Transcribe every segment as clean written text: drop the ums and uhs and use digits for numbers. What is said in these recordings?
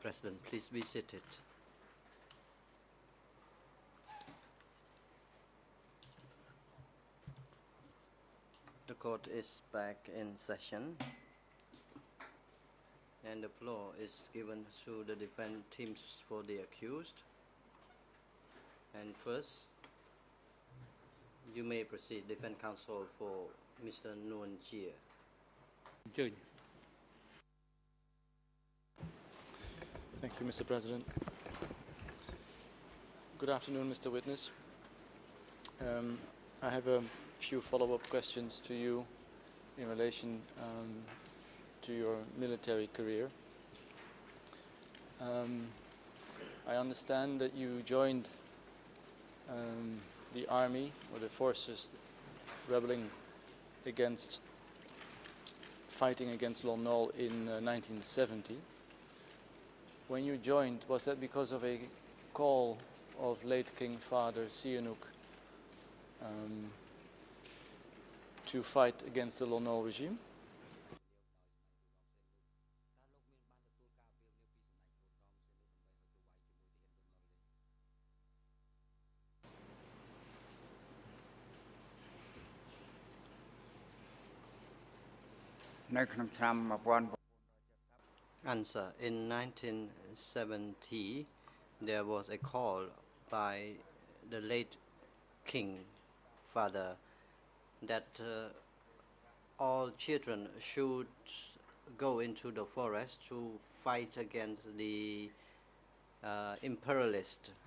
President, please be seated. The court is back in session, and the floor is given to the defense teams for the accused. And first, you may proceed, defense counsel for Mr. Nguyen Chia. Thank you, Mr. President. Good afternoon, Mr. Witness. I have a few follow-up questions to you in relation to your military career. I understand that you joined the army or the forces rebelling against, fighting against Lon Nol in 1970. When you joined, was that because of a call of late King Father Sihanouk to fight against the Lon Nol regime? Answer. In 1970, there was a call by the late King Father that all children should go into the forest to fight against the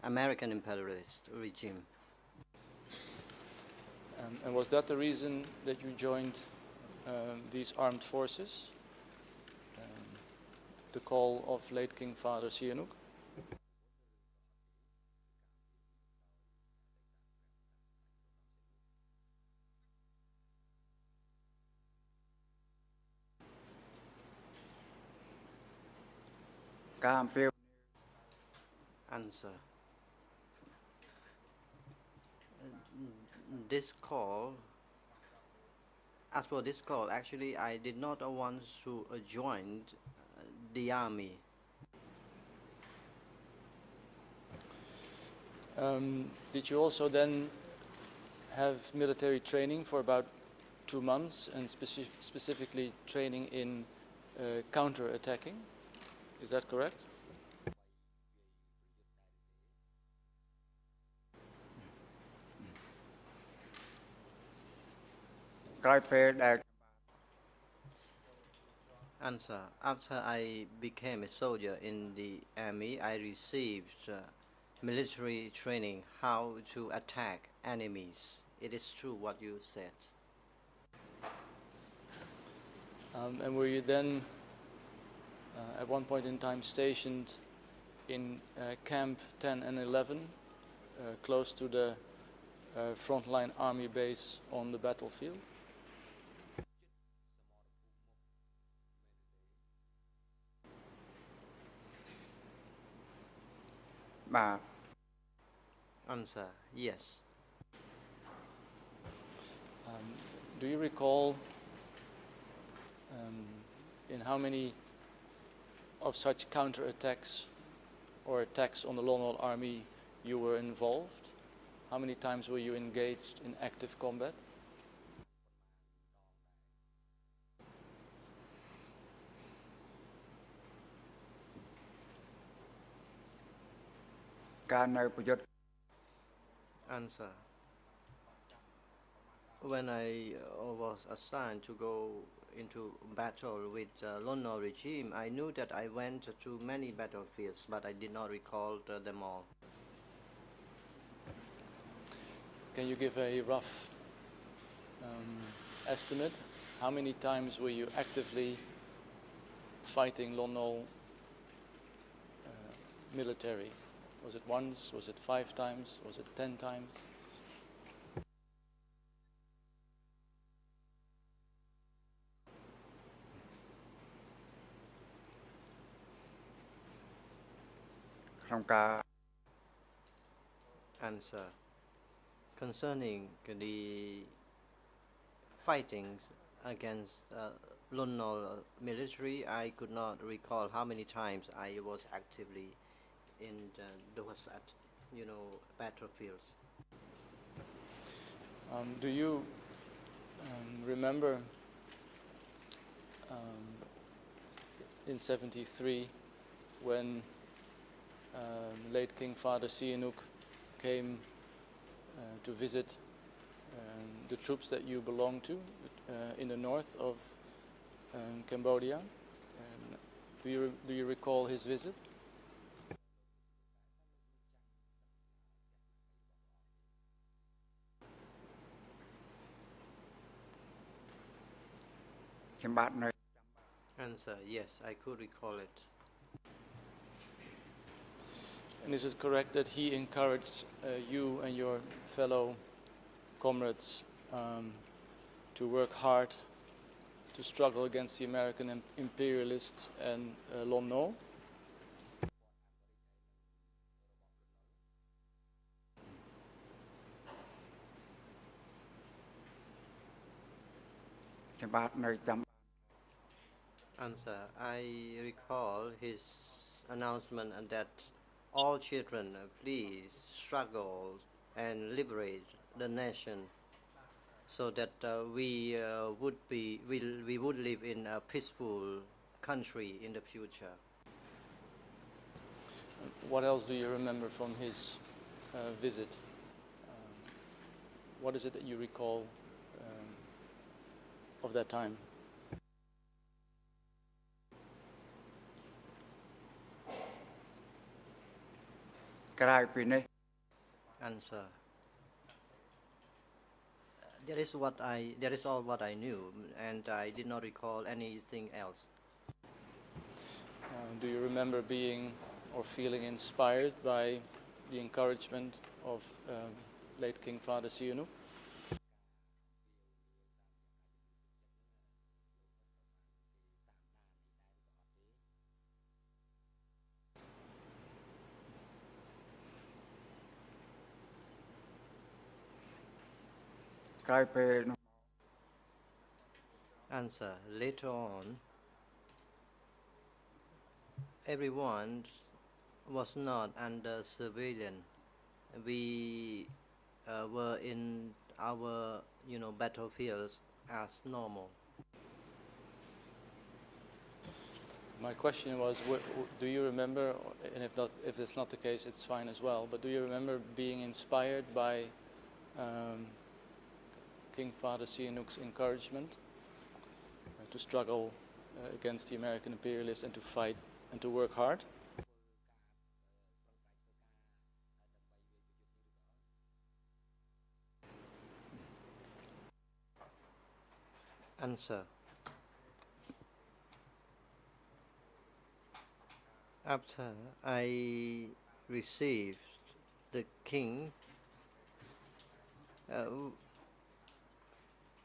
American imperialist regime. And was that the reason that you joined these armed forces? The call of late King Father Sihanouk? Answer. This call, as for this call, actually I did not want to join the army. Did you also then have military training for about 2 months and specifically training in counter-attacking? Is that correct? Answer. After I became a soldier in the army, I received military training how to attack enemies. It is true what you said. And were you then at one point in time stationed in Camp 10 and 11, close to the frontline army base on the battlefield? Answer. Yes. Do you recall in how many of such counterattacks or attacks on the Lon Nol army you were involved? How many times were you engaged in active combat? Answer. When I was assigned to go into battle with Lon Nol regime, I knew that I went to many battlefields, but I did not recall them all. Can you give a rough estimate? How many times were you actively fighting Lon Nol military? Was it once? Was it 5 times? Was it 10 times? Answer. Concerning the fightings against Lon Nol military. I could not recall how many times I was actively in those battlefields. Do you remember in 73 when late King Father Sihanouk came to visit the troops that you belong to in the north of Cambodia? Do you recall his visit? Answer: yes, I could recall it. And is it correct that he encouraged you and your fellow comrades to work hard to struggle against the American imperialists and Lon Nol? Answer: I recall his announcement that all children please struggle and liberate the nation, so that we would live in a peaceful country in the future. What else do you remember from his visit? What is it that you recall of that time? Answer: that is all what I knew, and I did not recall anything else. Do you remember being or feeling inspired by the encouragement of late King Father Sihanouk? Answer: later on, everyone was not under surveillance. We were in our battlefields as normal. My question was, do you remember, and if it's not the case, it's fine as well, but do you remember being inspired by King Father Sihanouk's encouragement to struggle against the American imperialists and to fight and to work hard? Answer: after I received the king,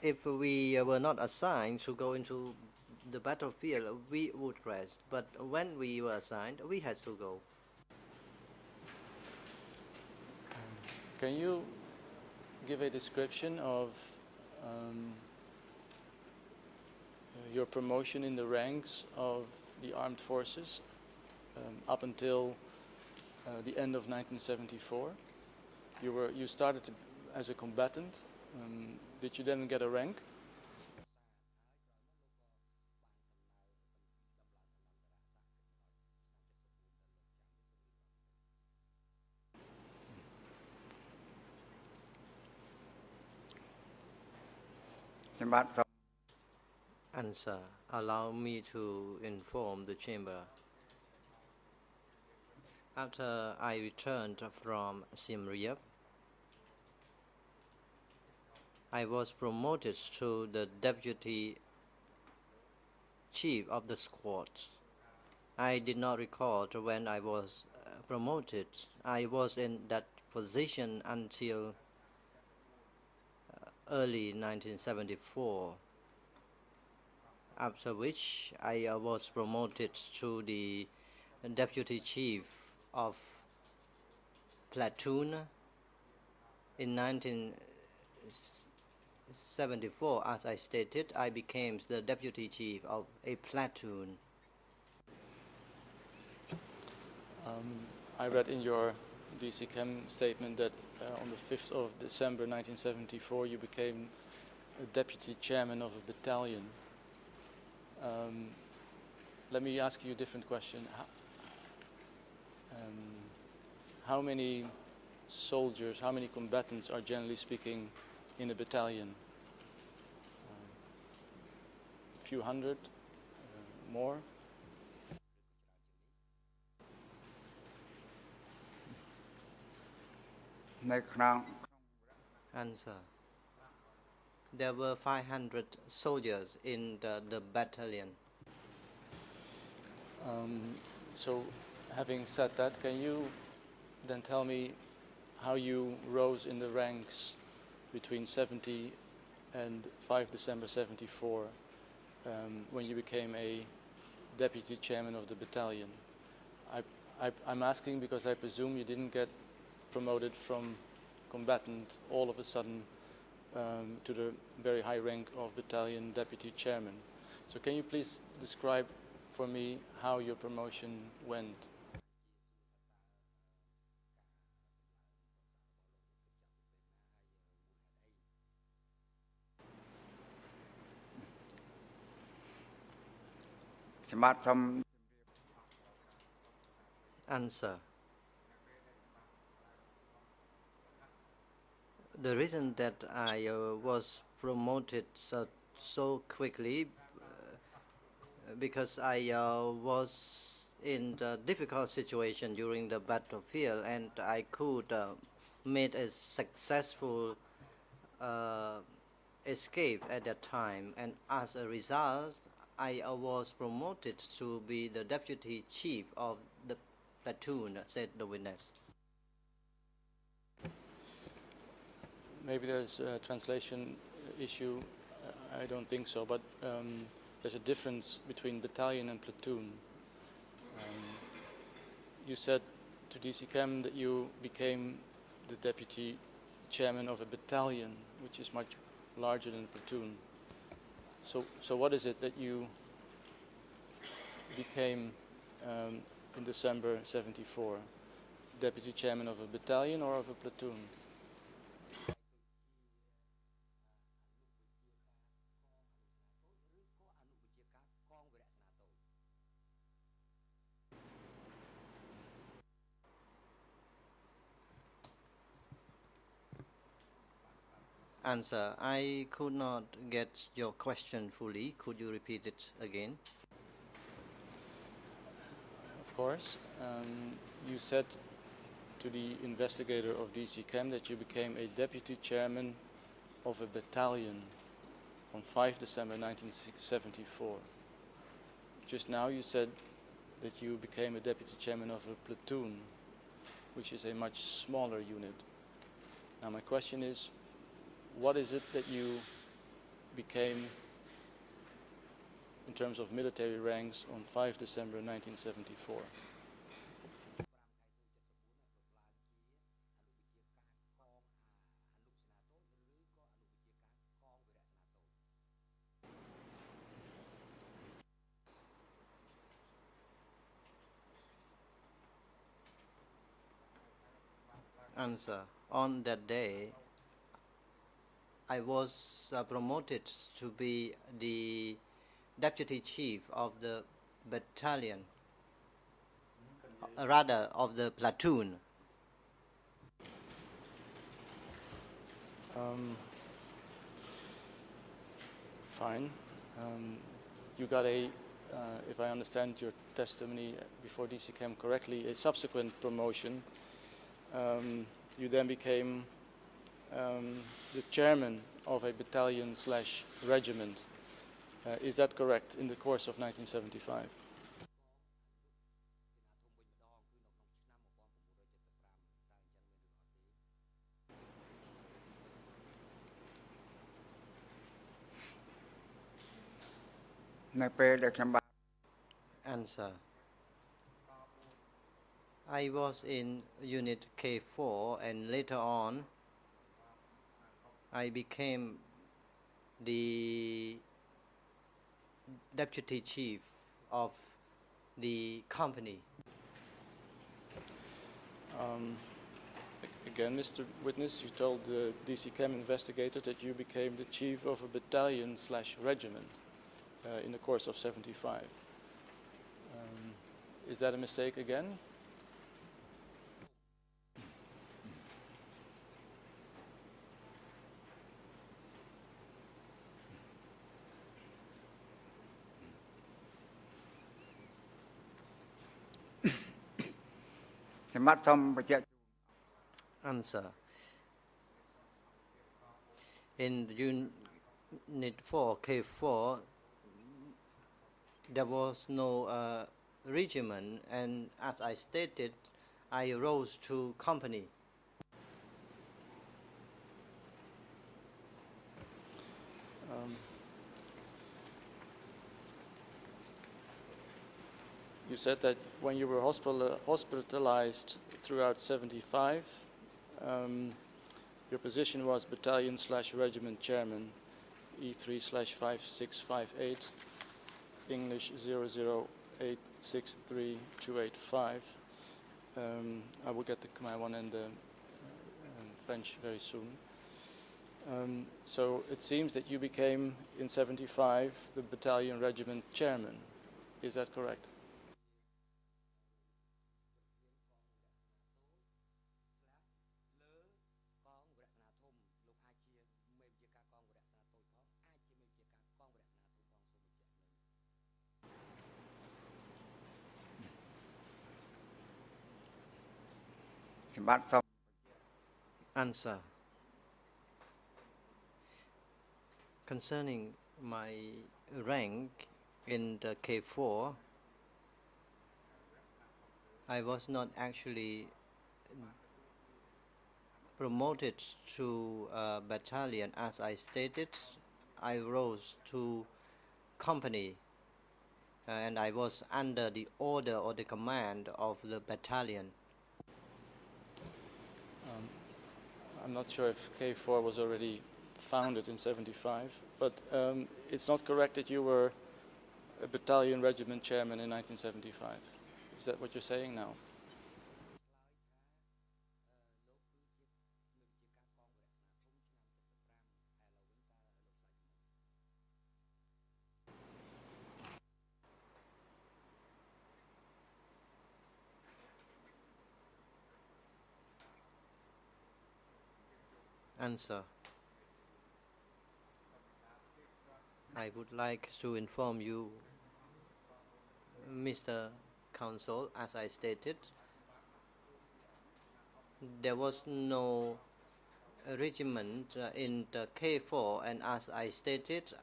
if we were not assigned to go into the battlefield, we would rest. But when we were assigned, we had to go. Can you give a description of your promotion in the ranks of the armed forces up until the end of 1974? You started as a combatant. Did you then get a rank? Answer: allow me to inform the chamber. After I returned from Siem Reap, I was promoted to the deputy chief of the squad. I did not recall when I was promoted. I was in that position until early 1974, after which I was promoted to the deputy chief of platoon in 19 1974, as I stated, I became the deputy chief of a platoon. I read in your DC Chem statement that on the 5th of December 1974 you became a deputy chairman of a battalion. Let me ask you a different question. How many soldiers, how many combatants are generally speaking in a battalion? A few hundred? More? Answer. There were 500 soldiers in the battalion. So, having said that, can you then tell me how you rose in the ranks between 70 and 5 December 74 when you became a deputy chairman of the battalion? I'm asking because I presume you didn't get promoted from combatant all of a sudden to the very high rank of battalion deputy chairman. So can you please describe for me how your promotion went? Answer. The reason that I was promoted so quickly because I was in a difficult situation during the battlefield, and I could make a successful escape at that time, and as a result I was promoted to be the deputy chief of the platoon, said the witness. Maybe there's a translation issue. I don't think so, but there's a difference between battalion and platoon. You said to DC Chem that you became the deputy chairman of a battalion, which is much larger than a platoon. So what is it that you became in December 74? Deputy chairman of a battalion or of a platoon? Answer. I could not get your question fully. Could you repeat it again? Of course. You said to the investigator of DC Chem that you became a deputy chairman of a battalion on 5 December 1974. Just now you said that you became a deputy chairman of a platoon, which is a much smaller unit. Now my question is, what is it that you became in terms of military ranks on 5 December 1974? Answer. On that day, I was promoted to be the deputy chief of the battalion, rather of the platoon. Fine. You got a, if I understand your testimony before DC Chem correctly, a subsequent promotion. You then became the chairman of a battalion/regiment. Is that correct, in the course of 1975? Answer. I was in unit K4, and later on I became the deputy chief of the company. Again, Mr. Witness, you told the DC Chem investigator that you became the chief of a battalion/regiment in the course of 75. Is that a mistake again? Answer. In Unit 4, K4, there was no regiment, and as I stated, I rose to company. You said that when you were hospitalized throughout 75, your position was battalion/regiment chairman, E3/5658, English 00863-285. I will get the Khmer one and the French very soon. So it seems that you became, in 75, the battalion regiment chairman. Is that correct? Answer. Concerning my rank in the K4, I was not actually promoted to a battalion. As I stated, I rose to company, and I was under the order or the command of the battalion. I'm not sure if K4 was already founded in 75, but it's not correct that you were a battalion regiment chairman in 1975. Is that what you're saying now? Answer. I would like to inform you, Mr. Counsel, as I stated, there was no regiment in the K4, and as I stated,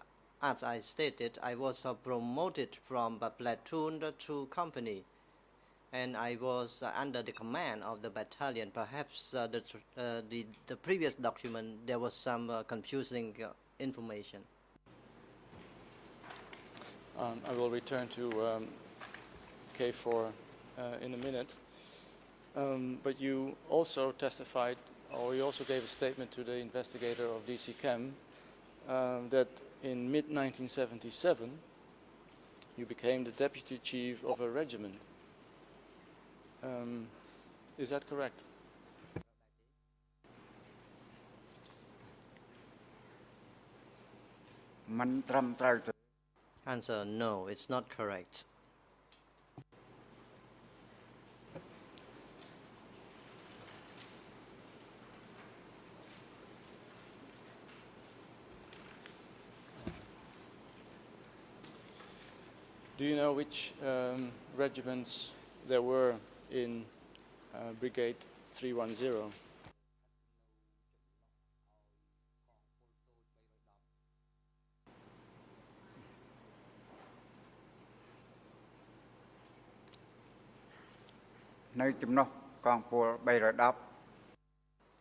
I was promoted from a platoon to company, and I was under the command of the battalion. Perhaps the previous document, there was some confusing information. I will return to K4 in a minute. But you also testified, or you also gave a statement to the investigator of DC Chem that in mid-1977 you became the deputy chief of a regiment. Is that correct? Answer, no, it's not correct. Do you know which regiments there were in Brigade 310?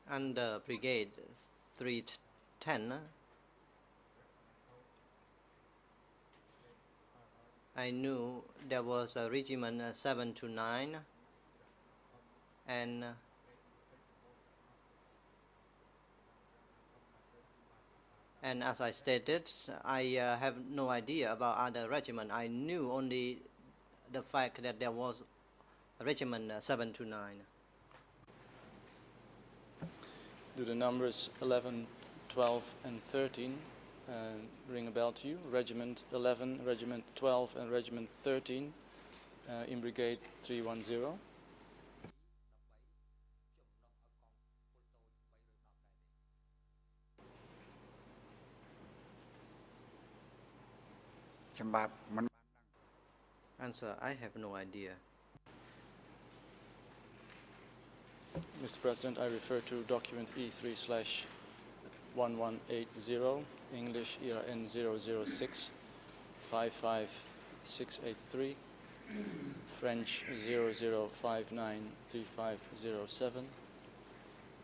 Under Brigade 310, I knew there was a regiment 729, and And as I stated, I have no idea about other regiment. I knew only the fact that there was a regiment 729. Do the numbers 11, 12, and 13 ring a bell to you? Regiment 11, Regiment 12, and Regiment 13 in Brigade 310. Answer, I have no idea. Mr. President, I refer to document E3/1180, English ERN 006 55683, French 00593507,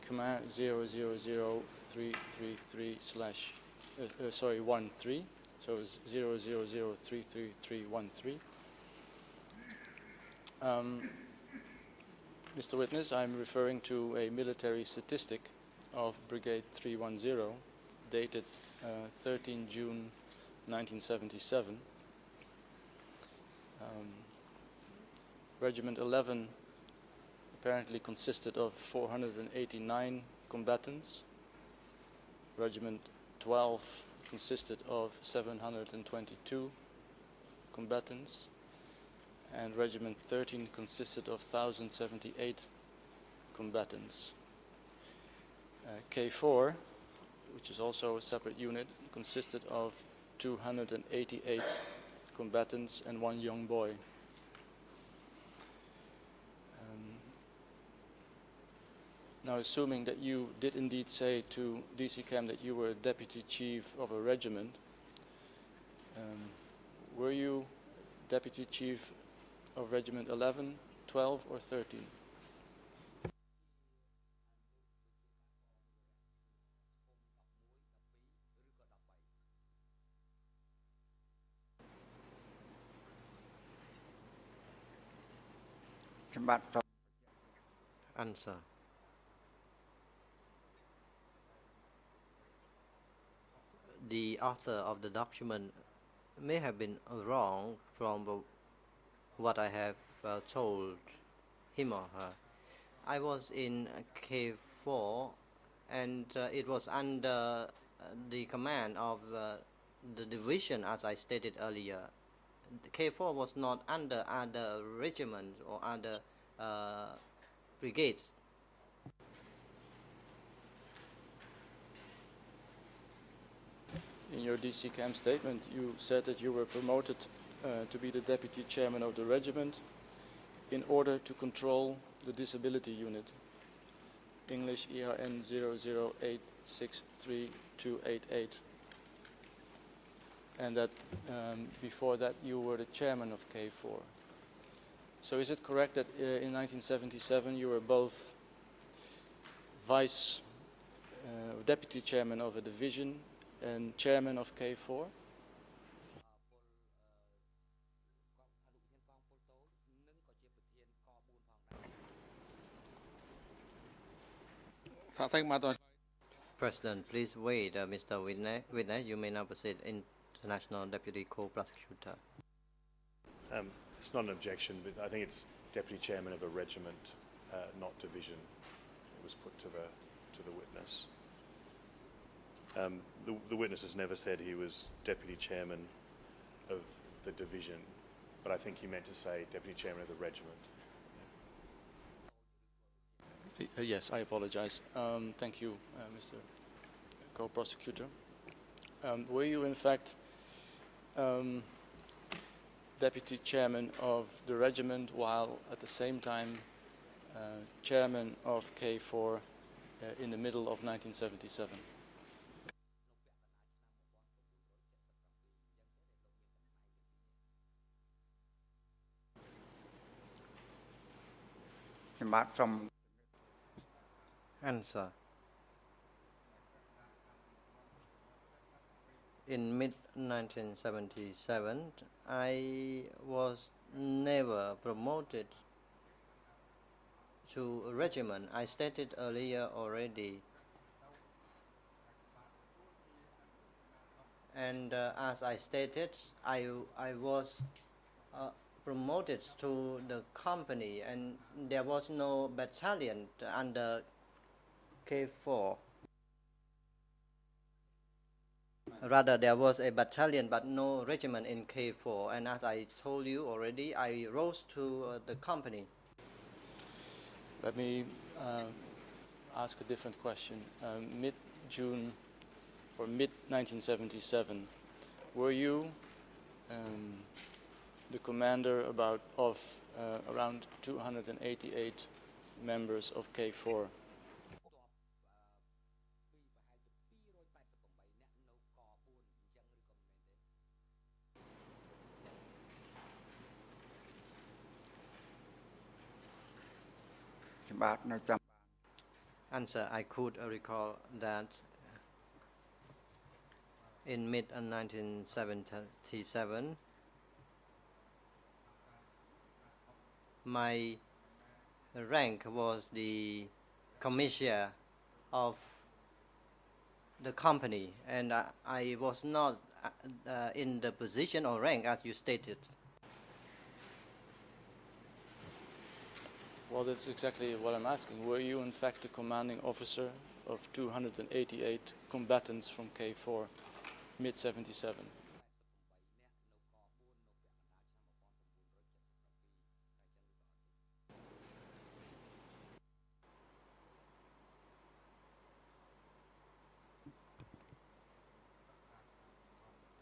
Khmer 000333/13, so it's 00033313. Mr. Witness, I'm referring to a military statistic of Brigade 310, dated 13 June 1977. Regiment 11 apparently consisted of 489 combatants. Regiment 12 consisted of 722 combatants. And Regiment 13 consisted of 1,078 combatants. K4, which is also a separate unit, consisted of 288 combatants and one young boy. Now, assuming that you did indeed say to DC Cam that you were deputy chief of a regiment, were you deputy chief of Regiment 11, 12, or 13? Answer. The author of the document may have been wrong from what I have told him or her. I was in K4 and it was under the command of the division, as I stated earlier. K4 was not under other regiments or other brigades. In your DC Cam statement, you said that you were promoted to be the deputy chairman of the regiment in order to control the disability unit. English ERN 008632288. And that before that you were the chairman of K4. So is it correct that in 1977 you were both deputy chairman of a division and chairman of K4? President, please wait, Mr. Witness. You may now proceed. International Deputy Co-Prosecutor. It's not an objection, but I think it's deputy chairman of a regiment, not division. It was put to the witness. The witness has never said he was deputy chairman of the division, but I think he meant to say deputy chairman of the regiment. Yes, I apologize. Thank you, Mr. Co-Prosecutor. Were you in fact deputy chairman of the regiment while at the same time chairman of K4 in the middle of 1977? Answer. In mid-1977, I was never promoted to a regiment. I stated earlier already. And as I stated, I was promoted to the company, and there was no battalion under K4. Rather, there was a battalion but no regiment in K4. And as I told you already, I rose to the company. Let me ask a different question. Mid-June or mid-1977, were you the commander of around 288 members of K4? Answer, I could recall that in mid-1977, my rank was the commissioner of the company, and I was not in the position or rank as you stated. Well, that's exactly what I'm asking. Were you in fact the commanding officer of 288 combatants from K4, mid-77?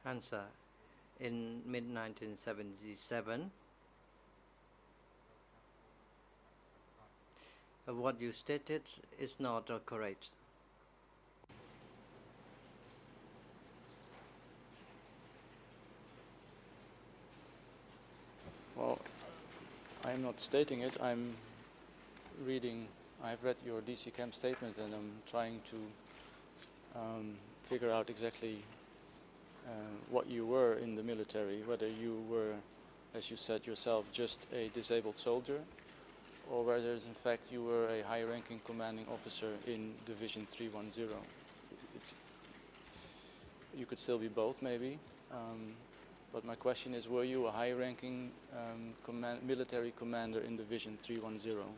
Answer, in mid-1977, what you stated is not correct. Well, I'm not stating it. I'm reading. I've read your DC Camp statement, and I'm trying to figure out exactly what you were in the military, whether you were, as you said yourself, just a disabled soldier, or whether in fact you were a high-ranking commanding officer in Division 310. You could still be both, maybe. But my question is, were you a high-ranking military commander in Division 310?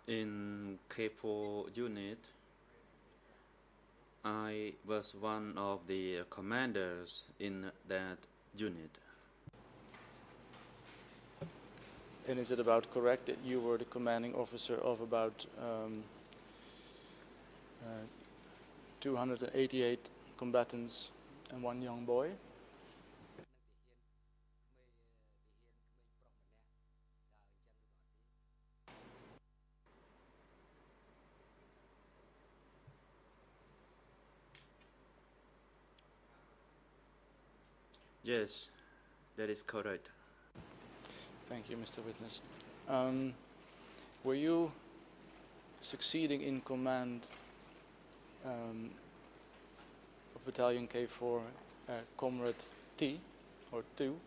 In K4 unit, I was one of the commanders in that unit. And is it about correct that you were the commanding officer of about 288 combatants and one young boy? Yes, that is correct. Thank you, Mr. Witness. Were you succeeding in command of Battalion K4, Comrade T, or 2?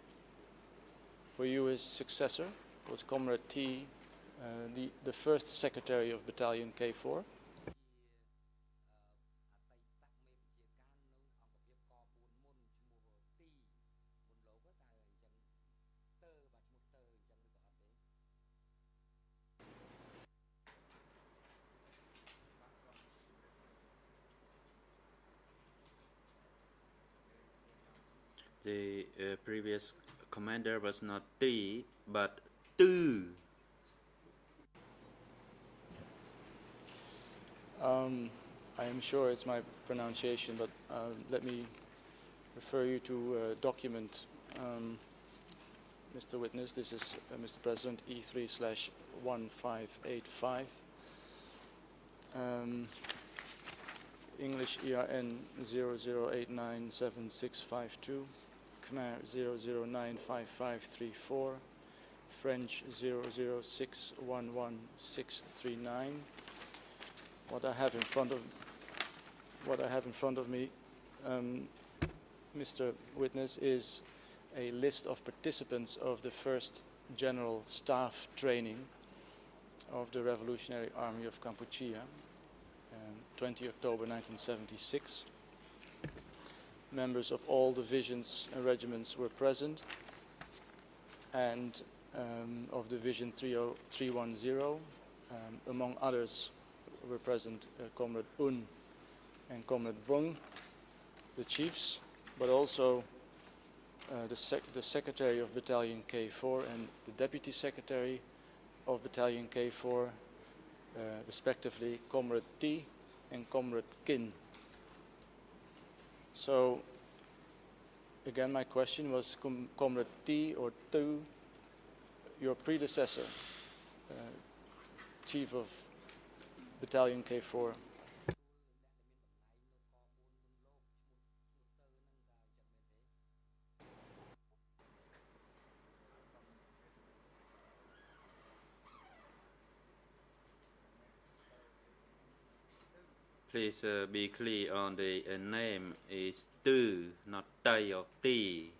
Were you his successor? Was Comrade T the first secretary of Battalion K4? The previous commander was not T, but Tu. I am sure it's my pronunciation, but let me refer you to a document, Mr. Witness. This is, Mr. President, E3/1585. English ERN 00897652, Khmer 0095534, French 0061169. what I have in front of me, Mr. Witness, is a list of participants of the first general staff training of the Revolutionary Army of Kampuchea, 20 October 1976. Members of all divisions and regiments were present, and of Division 310, among others were present Comrade Un and Comrade Bung, the chiefs, but also the Secretary of Battalion K4 and the Deputy Secretary of Battalion K4, respectively Comrade T and Comrade Kin. So, again, my question was, Comrade T or Tu, your predecessor, Chief of Battalion K4, Please be clear on the name is Tu, not Tai or Ti.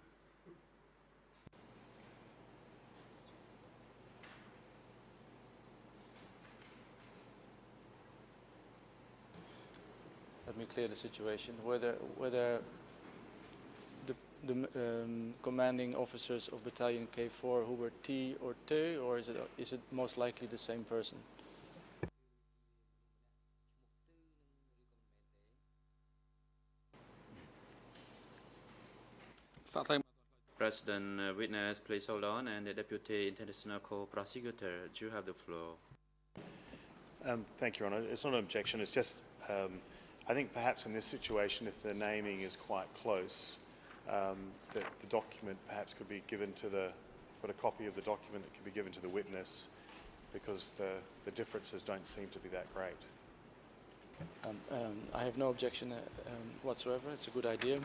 let me clear the situation, whether the commanding officers of Battalion K4 who were T or Tu, or is it most likely the same person? President Witness, please hold on, and the Deputy International Co-Prosecutor, you have the floor. Thank you, Your Honour. It's not an objection. It's just, I think perhaps in this situation, if the naming is quite close, that the document perhaps could be given to a copy of the document that could be given to the witness, because the differences don't seem to be that great. I have no objection whatsoever. It's a good idea.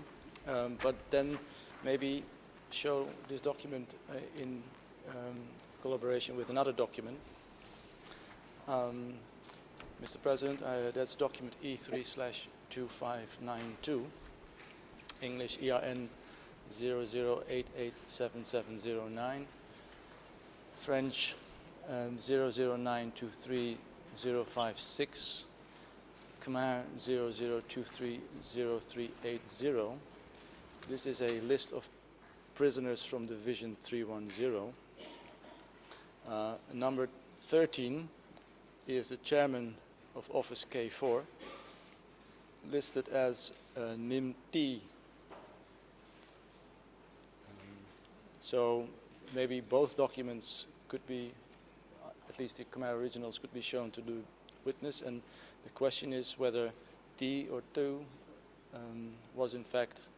But then maybe show this document in collaboration with another document. Mr. President, that's document E3/2592, English ERN 00887709, French 009230056, Khmer 00230380. This is a list of prisoners from Division 310. Number 13 is the chairman of Office K4, listed as Nim T. So maybe both documents could be, at least the Khmer originals, could be shown to the witness, and the question is whether T or Tu was in fact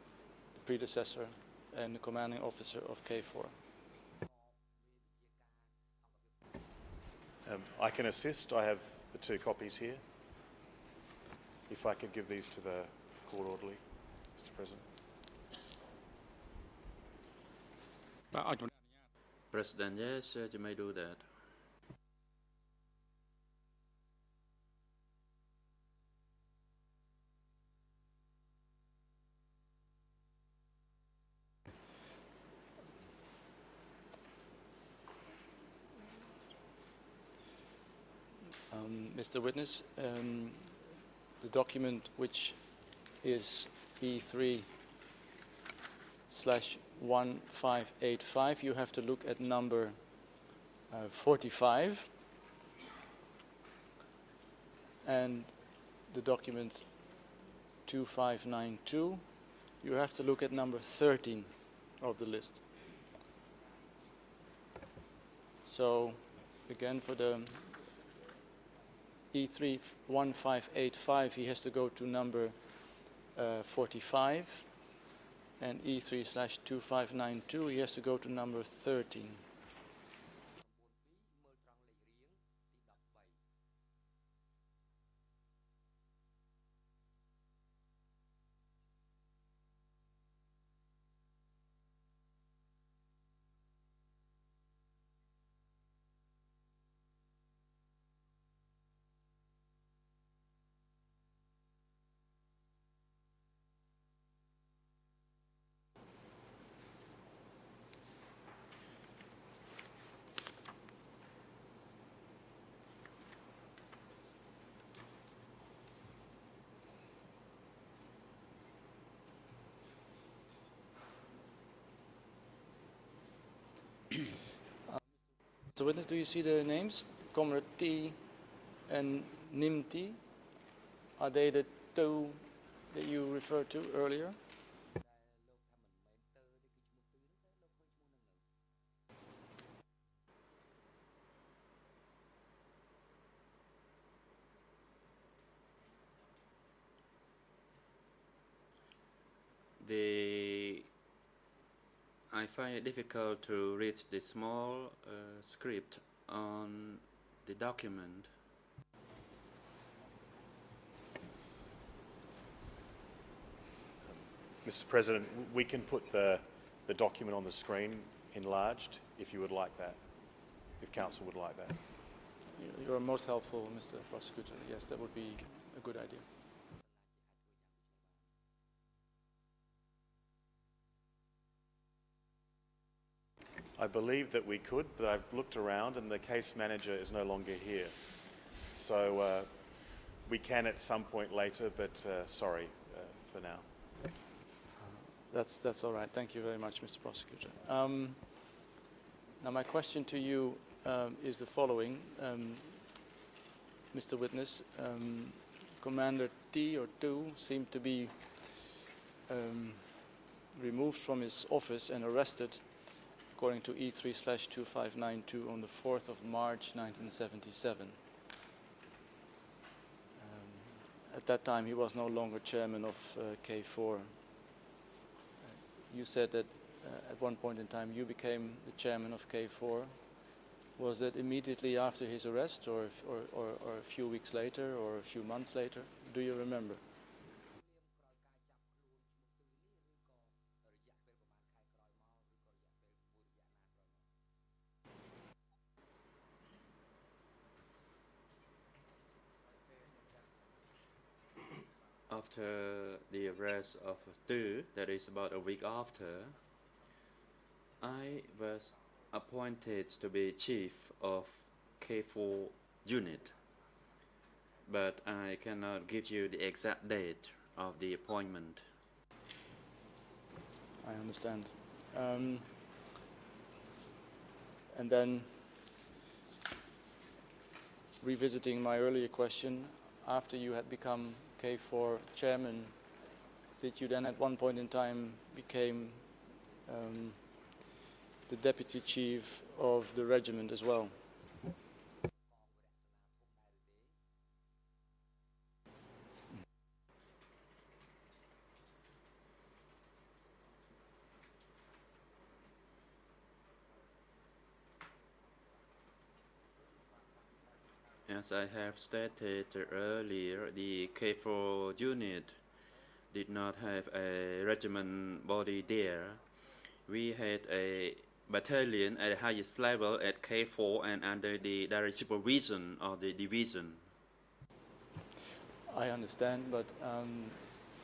the predecessor and the commanding officer of K4. I can assist. I have the 2 copies here. If I could give these to the court orderly, Mr. President. President, yes, you may do that. Mr. Witness, the document which is E3/1585, you have to look at number 45, and the document 2592, you have to look at number 13 of the list. So, again, for the E3/1585, he has to go to number 45, and E3/2592, he has to go to number 13. So witness, do you see the names? Comrade T and Nim T? Are they the two that you referred to earlier? I find it difficult to read the small script on the document. Mr. President, we can put the document on the screen enlarged if you would like that, if Council would like that. You're most helpful, Mr. Prosecutor. Yes, that would be a good idea. I believe that we could, but I've looked around and the case manager is no longer here. So we can at some point later, but sorry for now. That's all right. Thank you very much, Mr. Prosecutor. Now my question to you is the following. Mr. Witness, Commander T or 2 seemed to be removed from his office and arrested according to E3/2592 on the 4th of March 1977. At that time he was no longer chairman of K4. You said that at one point in time you became the chairman of K4. Was that immediately after his arrest or a few weeks later or a few months later? Do you remember? After the arrest of Tu, that is about a week after, I was appointed to be chief of K4 unit, but I cannot give you the exact date of the appointment. I understand. And then, revisiting my earlier question, after you had become K4 chairman, did you then at one point in time became the deputy chief of the regiment as well? As I have stated earlier, the K4 unit did not have a regiment body there. We had a battalion at the highest level at K4 and under the direct supervision of the division. I understand, but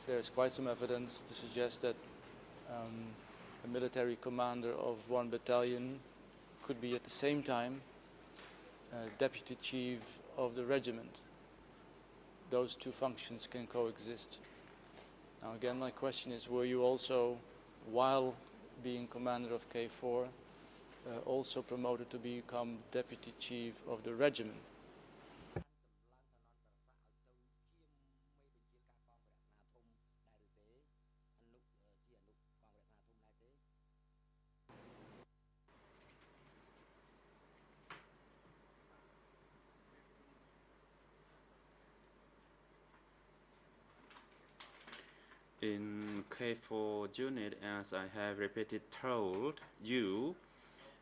there's quite some evidence to suggest that a military commander of one battalion could be at the same time deputy chief of the regiment. Those two functions can coexist. Now again, my question is, were you also, while being commander of K4, also promoted to become deputy chief of the regiment? In K4 unit, as I have repeatedly told you,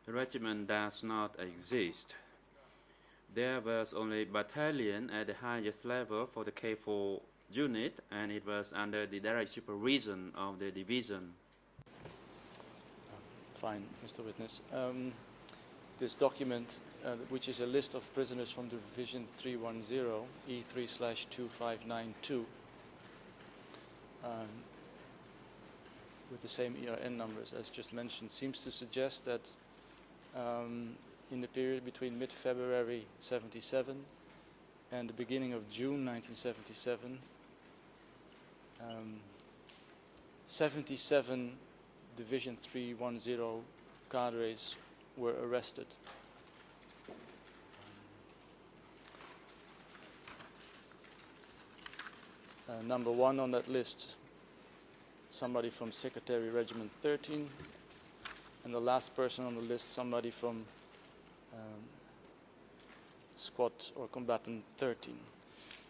regiment does not exist. There was only battalion at the highest level for the K4 unit, and it was under the direct supervision of the division. Fine, Mr. Witness. This document, which is a list of prisoners from Division 310, E3/2592, with the same ERN numbers as just mentioned, seems to suggest that in the period between mid-February 77 and the beginning of June 1977, 77 Division 310 cadres were arrested. Number 1 on that list, somebody from Secretary Regiment 13, and the last person on the list, somebody from Squad or Combatant 13.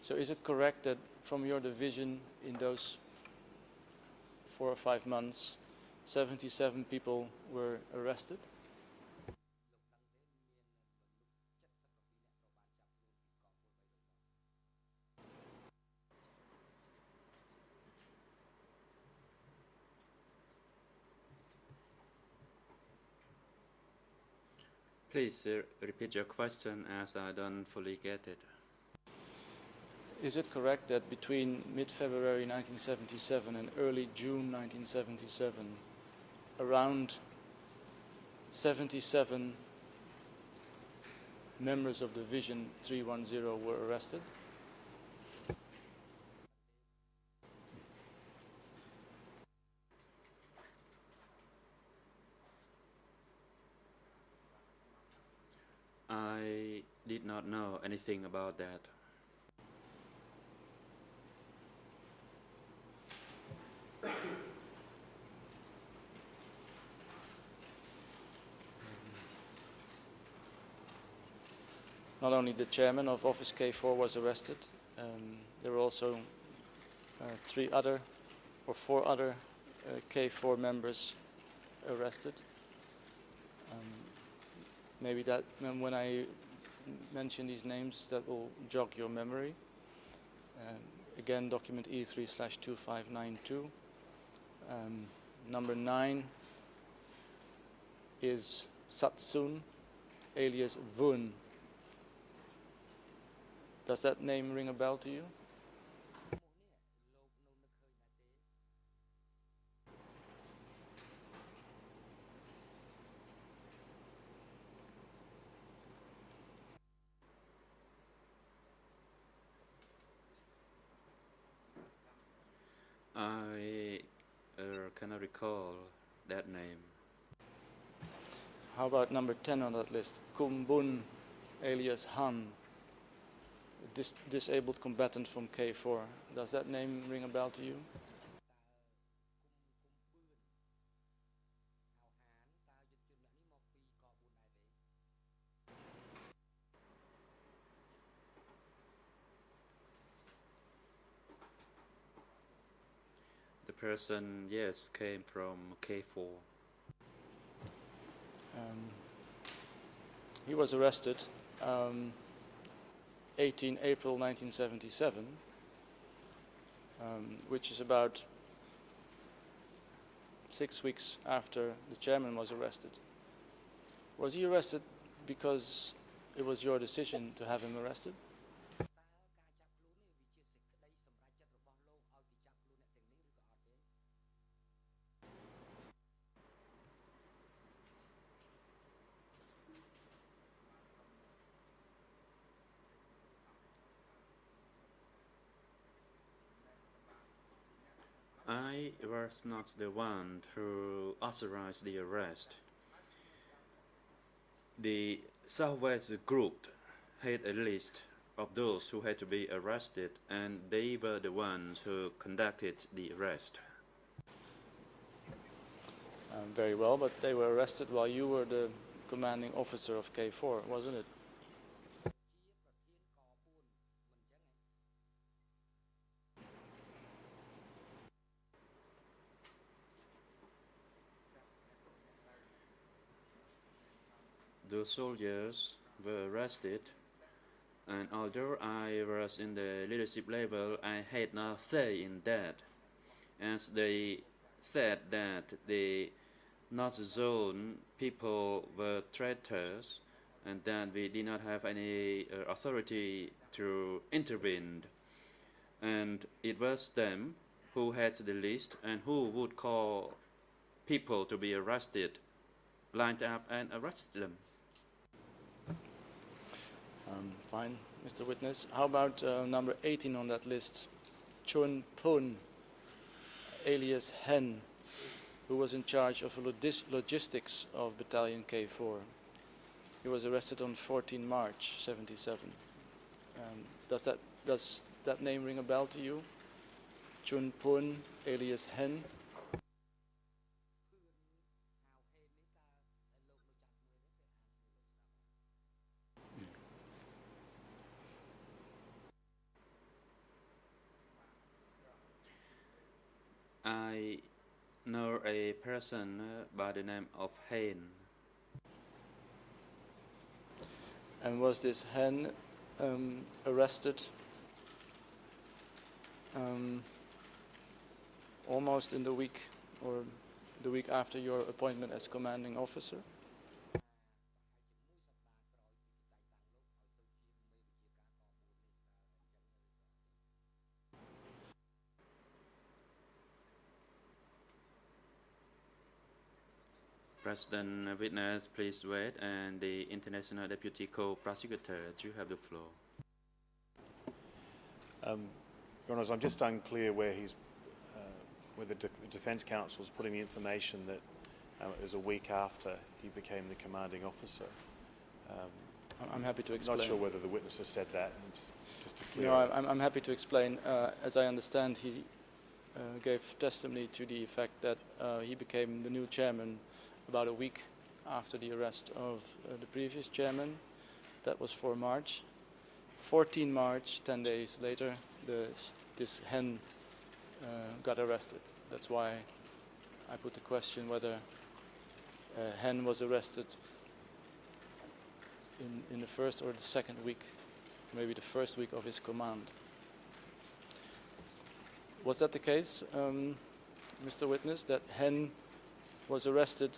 So is it correct that from your division in those 4 or 5 months, 77 people were arrested? Please repeat your question as I don't fully get it. Is it correct that between mid-February 1977 and early June 1977, around 77 members of Division 310 were arrested? I did not know anything about that. Not only the chairman of Office K4 was arrested, there were also 4 other K4 members arrested. Maybe that when I mention these names, that will jog your memory. Again, document E3/2592. Number 9 is Satsun, alias Vun. Does that name ring a bell to you? I cannot recall that name. How about number 10 on that list? Kumbun, alias Han, disabled combatant from K4. Does that name ring a bell to you? The person, yes, came from K4. He was arrested 18 April 1977, which is about 6 weeks after the chairman was arrested. Was he arrested because it was your decision to have him arrested? I was not the one who authorized the arrest. The Southwest group had a list of those who had to be arrested, and they were the ones who conducted the arrest. Very well, but they were arrested while you were the commanding officer of K4, wasn't it? The soldiers were arrested, and although I was in the leadership level, I had no say in that, as they said that the North Zone people were traitors, and that we did not have any authority to intervene. And it was them who had the list and who would call people to be arrested, lined up and arrested them. Fine, Mr. Witness. How about number 18 on that list? Chun Pun, alias Hen, who was in charge of logistics of Battalion K4. He was arrested on 14 March 77. Does that name ring a bell to you? Chun Pun, alias Hen. I know a person by the name of Hain. And was this Hen arrested almost in the week or the week after your appointment as commanding officer? President witness, please wait, and the International Deputy Co-Prosecutor, you have the floor. Your Honours, I'm just unclear where he's, where the Defence Counsel is putting the information that it was a week after he became the commanding officer. I'm happy to explain. Not sure whether the witness has said that. And just to clear. No, I'm happy to explain. As I understand, he gave testimony to the effect that he became the new chairman about a week after the arrest of the previous chairman. That was for March. 14 March, 10 days later, this Hen got arrested. That's why I put the question whether Hen was arrested in the first or the second week, maybe the first week of his command. Was that the case, Mr. Witness, that Hen was arrested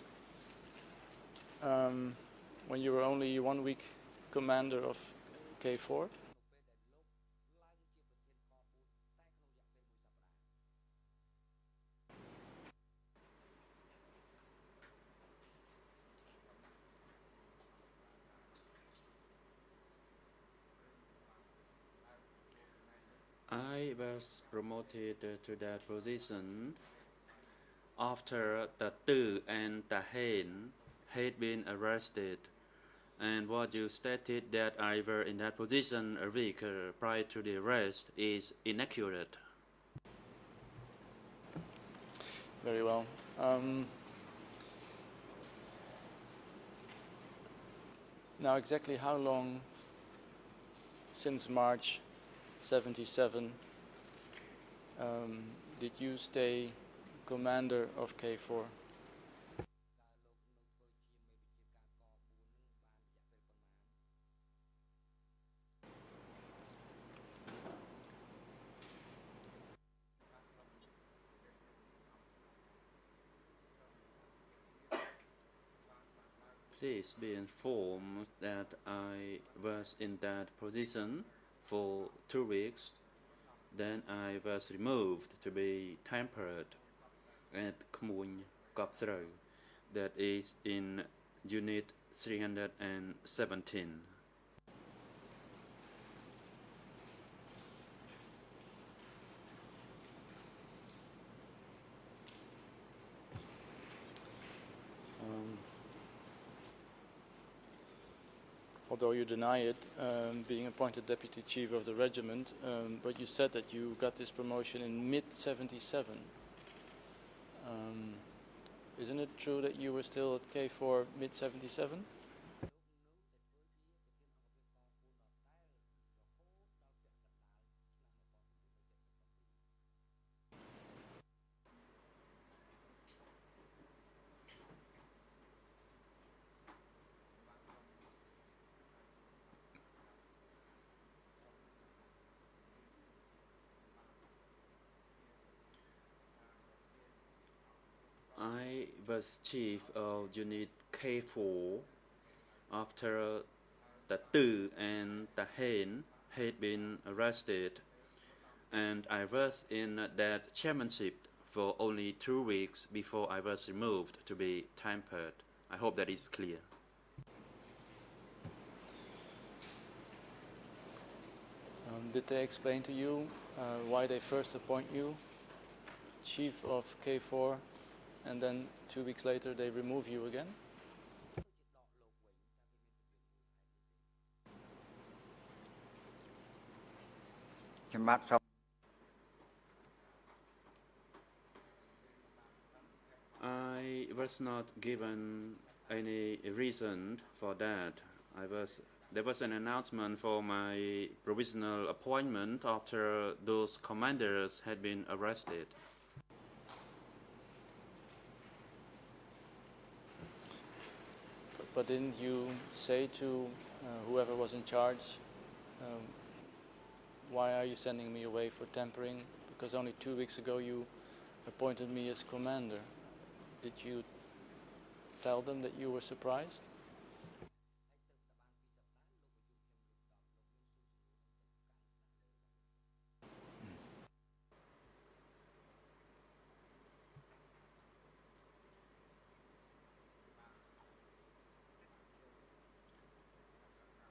when you were only 1 week commander of K4? I was promoted to that position after the Tu and the Hain had been arrested. And what you stated that I were in that position a week prior to the arrest is inaccurate. Very well. Now, exactly how long since March 77 did you stay commander of K4? Please be informed that I was in that position for 2 weeks. Then I was removed to be tempered at Khmuny Kopsreu, that is in Unit 317. Although you deny it, being appointed deputy chief of the regiment, but you said that you got this promotion in mid-77. Isn't it true that you were still at K4 mid-77? I was chief of Unit K4 after the Tu and the Hain had been arrested, and I was in that chairmanship for only 2 weeks before I was removed to be tempered. I hope that is clear. Did they explain to you why they first appoint you chief of K4 and then 2 weeks later they remove you again? I was not given any reason for that. There was an announcement for my provisional appointment after those commanders had been arrested. But didn't you say to whoever was in charge, why are you sending me away for tampering? Because only 2 weeks ago you appointed me as commander. Did you tell them that you were surprised?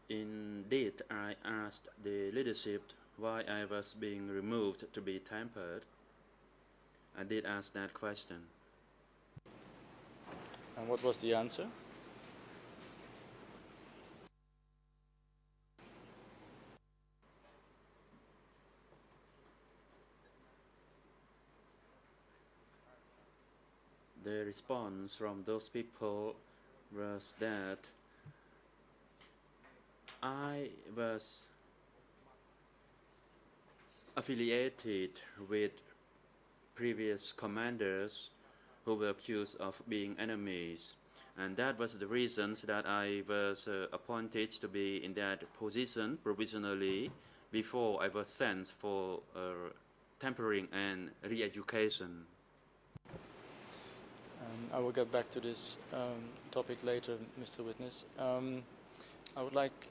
Indeed, I asked the leadership why I was being removed to be tampered. I did ask that question. And what was the answer? The response from those people was that I was affiliated with previous commanders who were accused of being enemies, and that was the reason that I was appointed to be in that position provisionally before I was sent for tampering and re-education. I will get back to this topic later, Mr. Witness. I would like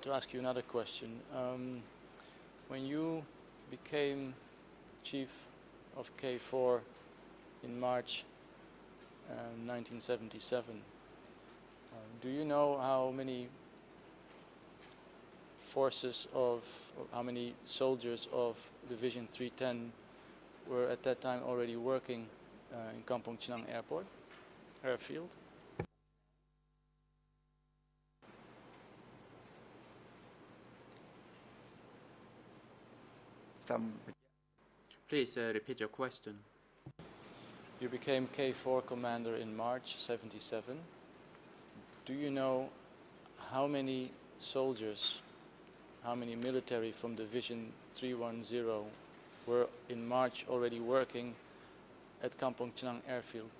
to ask you another question. When you became chief of K4 in March 1977, do you know how many forces of, or how many soldiers of Division 310 were at that time already working in Kampong Chhnang airfield? Please repeat your question. You became K4 commander in March 77. Do you know how many soldiers, how many military from Division 310 were in March already working at Kampong Chhnang airfield?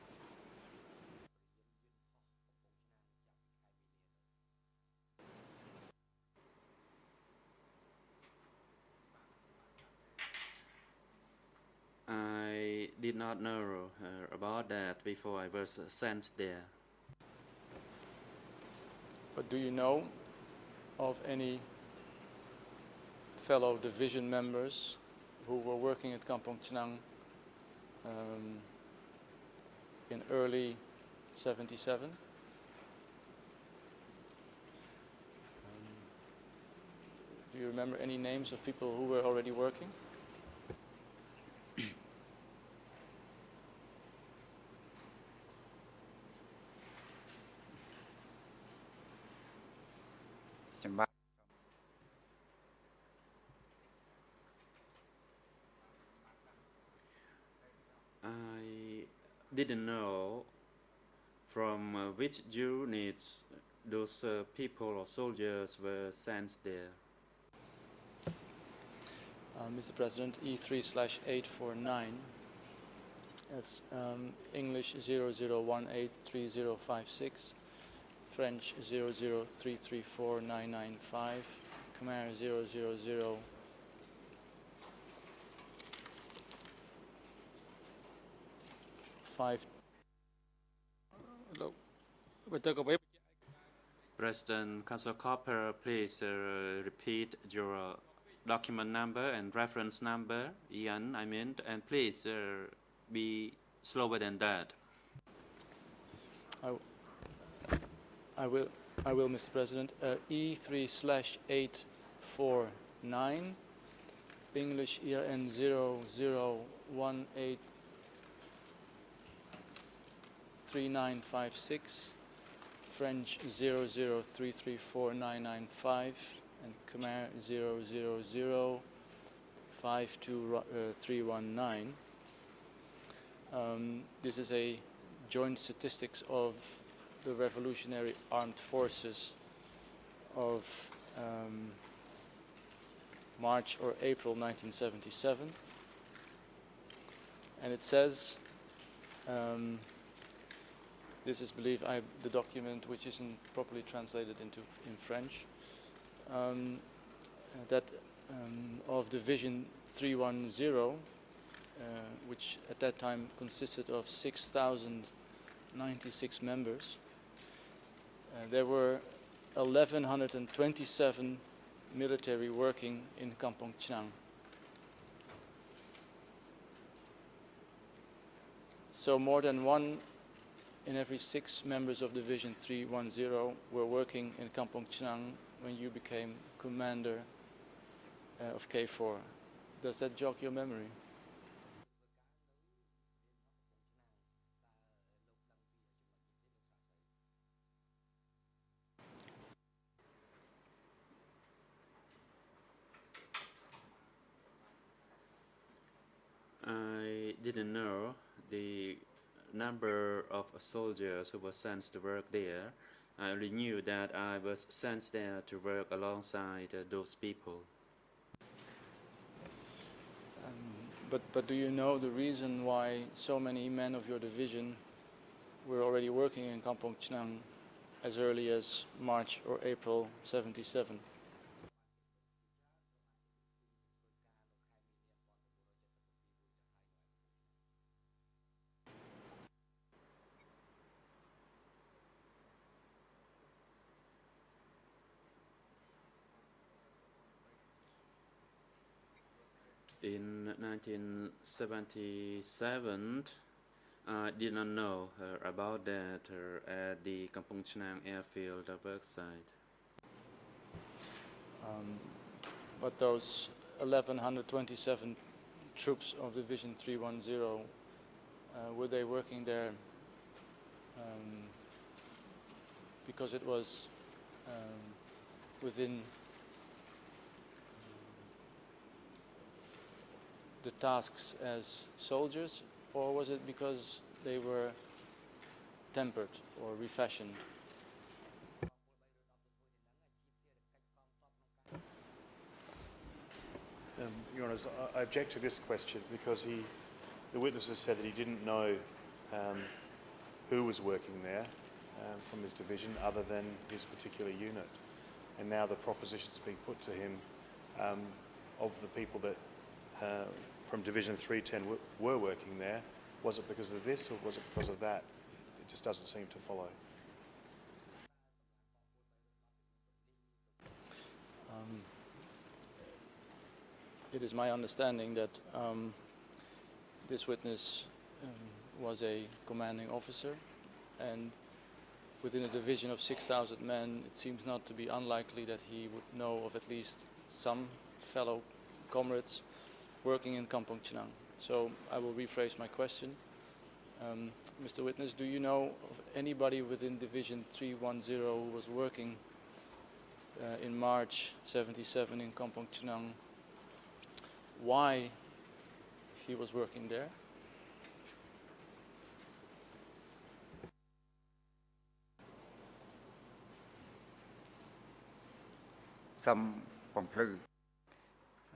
I did not know about that before I was sent there. But do you know of any fellow division members who were working at Kampong Chhnang in early 77? Do you remember any names of people who were already working? I didn't know from which units those people or soldiers were sent there. Mr. President, E3/849, that's English 00183056, French 00334995, Khmer 000 5. President Council Copper, please repeat your document number and reference number, Ian, and please be slower than that. I will, Mr. President. E3/849, English ERN 00183956, French 00334995, and Khmer 00052319. This is a joint statistics of the Revolutionary Armed Forces of March or April 1977. And it says, this is, believe I, the document which isn't properly translated in French, that of Division 310, which at that time consisted of 6,096 members, there were 1,127 military working in Kampong Chhnang. So more than 1 in every 6 members of Division 310 were working in Kampong Chhnang when you became commander of K4. Does that jog your memory? I didn't know the number of soldiers who were sent to work there. I only knew that I was sent there to work alongside those people. But do you know the reason why so many men of your division were already working in Kampong Chhnang as early as March or April 77? In 1977, I did not know about that at the Kampong Chhnang airfield work site. But those 1,127 troops of Division 310, were they working there because it was within the tasks as soldiers, or was it because they were tempered or refashioned? Your Honours, I object to this question because the witness has said that he didn't know who was working there from his division other than his particular unit. And now the proposition's being put to him of the people that from Division 310 were working there. Was it because of this or was it because of that? It just doesn't seem to follow. It is my understanding that this witness was a commanding officer, and within a division of 6,000 men, it seems not to be unlikely that he would know of at least some fellow comrades working in Kampong Chhnang. So I will rephrase my question. Mr. Witness, do you know of anybody within Division 310 who was working in March 77 in Kampong Chhnang? Why he was working there?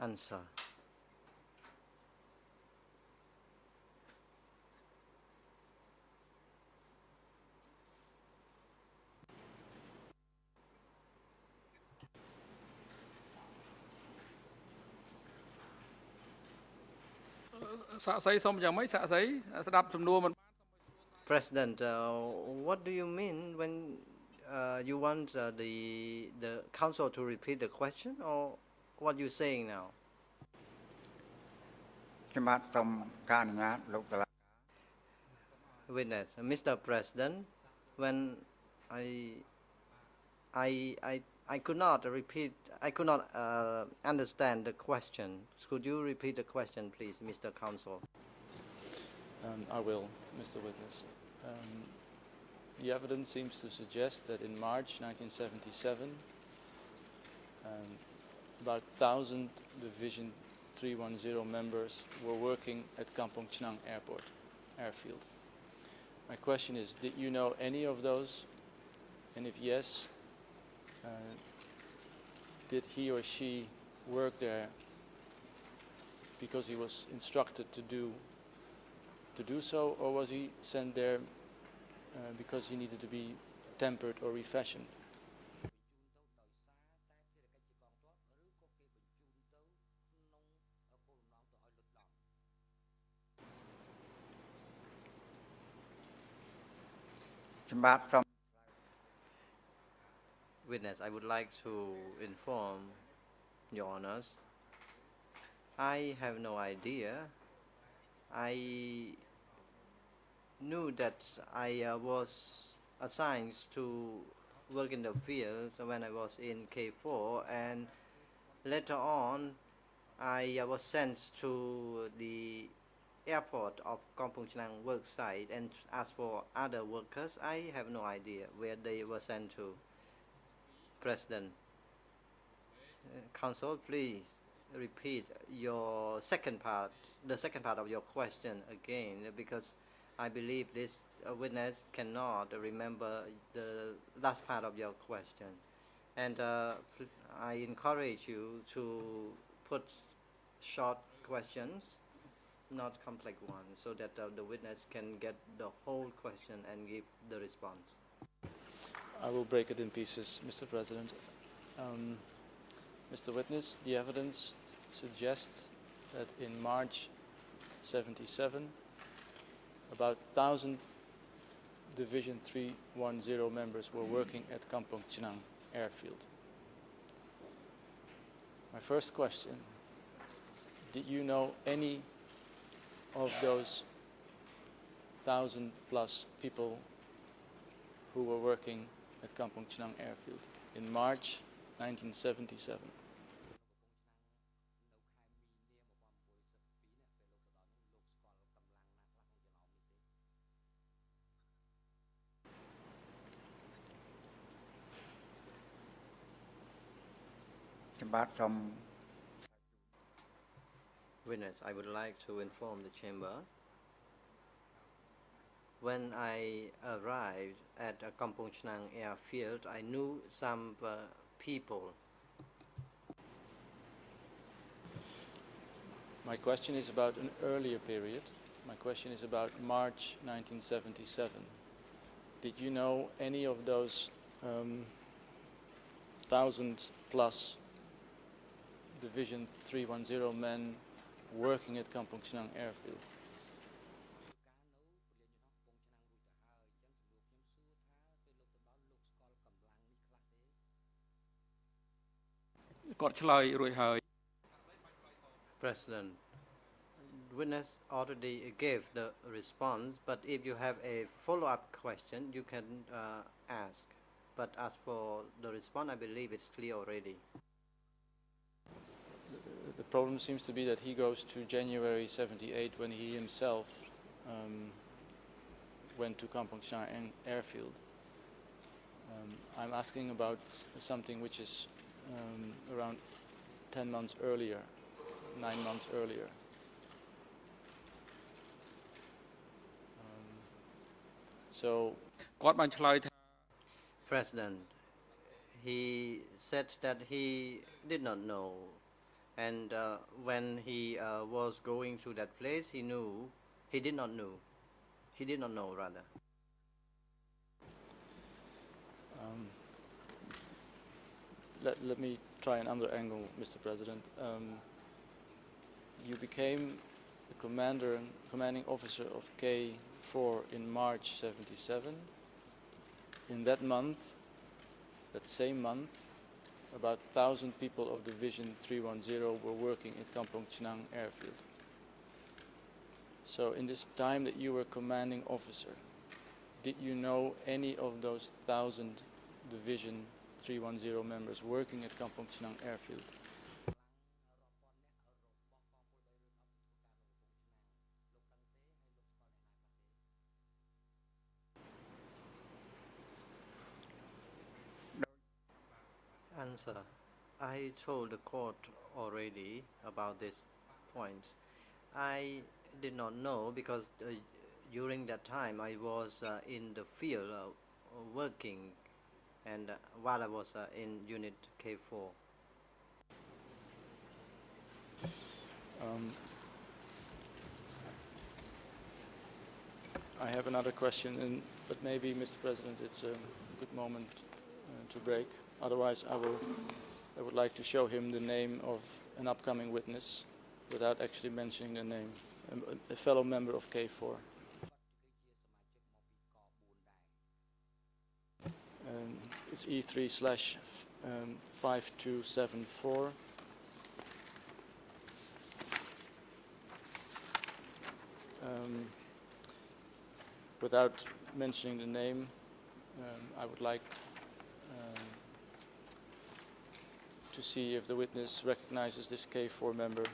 Answer. President, what do you mean when you want the counsel to repeat the question, or what you're saying now? Witness, Mr. President, when I could not repeat, I could not understand the question. Could you repeat the question, please, Mr. Counsel? I will, Mr. Witness. The evidence seems to suggest that in March 1977, about 1,000 Division 310 members were working at Kampong Chhnang Airport. airfield. My question is, did you know any of those? And if yes, did he or she work there because he was instructed to do so, or was he sent there because he needed to be tempered or refashioned? Witness, I would like to inform Your Honors, I have no idea. I knew that I was assigned to work in the field when I was in K4, and later on I was sent to the airport of Kampong Chhnang work site, and as for other workers, I have no idea where they were sent to. President, Counsel, please repeat your second part, the second part of your question again, because I believe this witness cannot remember the last part of your question. And I encourage you to put short questions, not complex ones, so that the witness can get the whole question and give the response. I will break it in pieces, Mr. President. Mr. Witness, the evidence suggests that in March 77, about 1,000 Division 310 members were working at Kampong Chhnang airfield. My first question, did you know any of those 1,000 plus people who were working at Kampong Chhnang airfield in March 1977? Witness, I would like to inform the chamber. When I arrived at Kampong Chhnang airfield, I knew some people. My question is about an earlier period. My question is about March 1977. Did you know any of those 1,000 plus Division 310 men working at Kampong Chhnang airfield? President, witness already gave the response, but if you have a follow-up question, you can ask. But as for the response, I believe it's clear already. The problem seems to be that he goes to January 78 when he himself went to Kampong Chhnang airfield. I'm asking about something which is around 10 months earlier, 9 months earlier. President, he said that he did not know, and when he was going to that place, he did not know rather. Let me try another angle, Mr. President. You became the commanding officer of K4 in March 77. In that month, that same month, about 1,000 people of Division 310 were working at Kampong Chhnang airfield. So in this time that you were commanding officer, did you know any of those 1,000 Division 310 members working at Kampong Chhnang airfield? Answer. I told the court already about this point. I did not know because during that time I was in the field working, and while I was in Unit K4. I have another question, but maybe, Mr. President, it's a good moment to break. Otherwise, I would like to show him the name of an upcoming witness without actually mentioning the name, a fellow member of K4. It's E3/5274. Without mentioning the name, I would like to see if the witness recognizes this K4 member.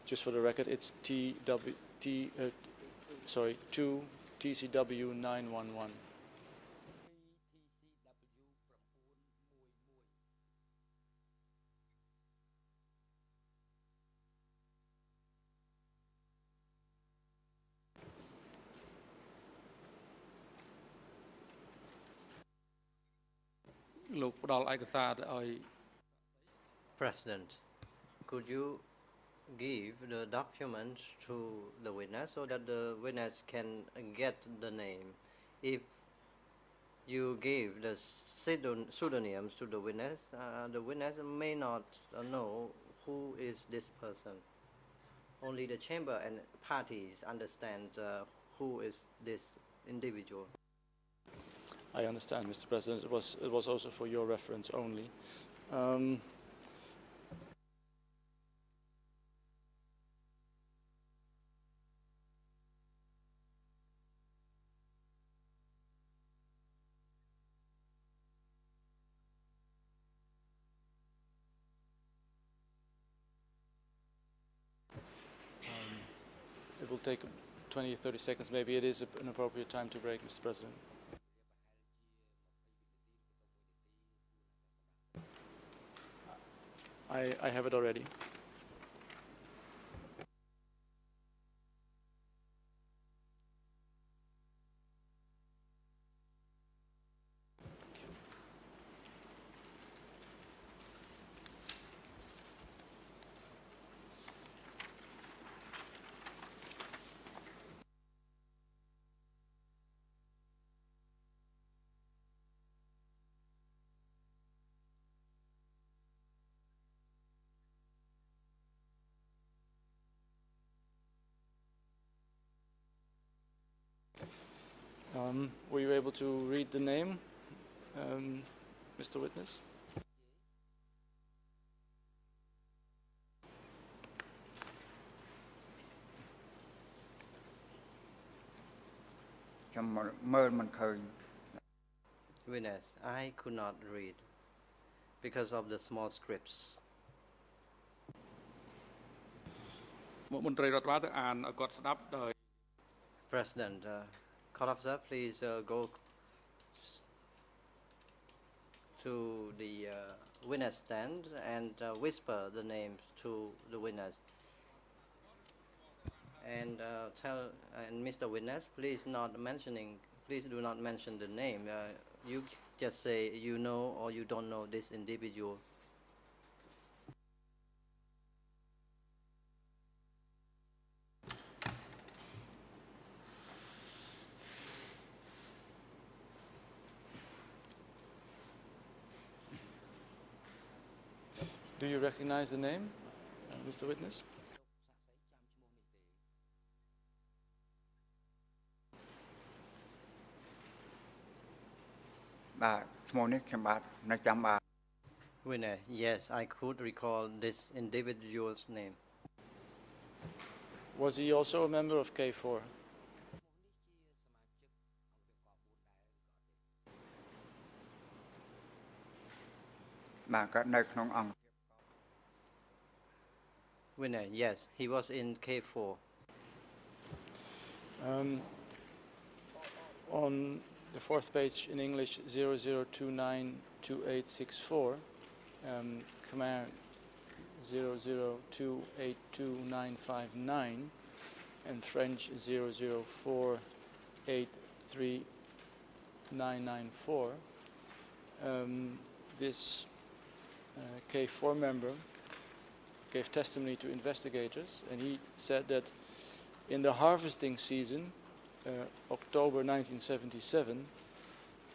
Just for the record, it's 2 TCW 911. President, could you give the documents to the witness so that the witness can get the name? If you give the pseudonyms to the witness may not know who is this person. Only the chamber and parties understand who is this individual. I understand, Mr. President. It was also for your reference only. It will take 20 or 30 seconds. Maybe it is an appropriate time to break, Mr. President. I have it already. Were you able to read the name, Mr. Witness? Witness, I could not read because of the small scripts. President, Court officer, please go to the witness stand and whisper the names to the witness. And and Mr. Witness, please do not mention the name. You just say you know or you don't know this individual. Do you recognize the name, Mr. Witness? Winner, yes, I could recall this individual's name. Was he also a member of K4? Winner, yes, he was in K4. On the fourth page in English, 00292864, Khmer 00282959 and French 00483994. This K4 member gave testimony to investigators, and he said that in the harvesting season, October 1977,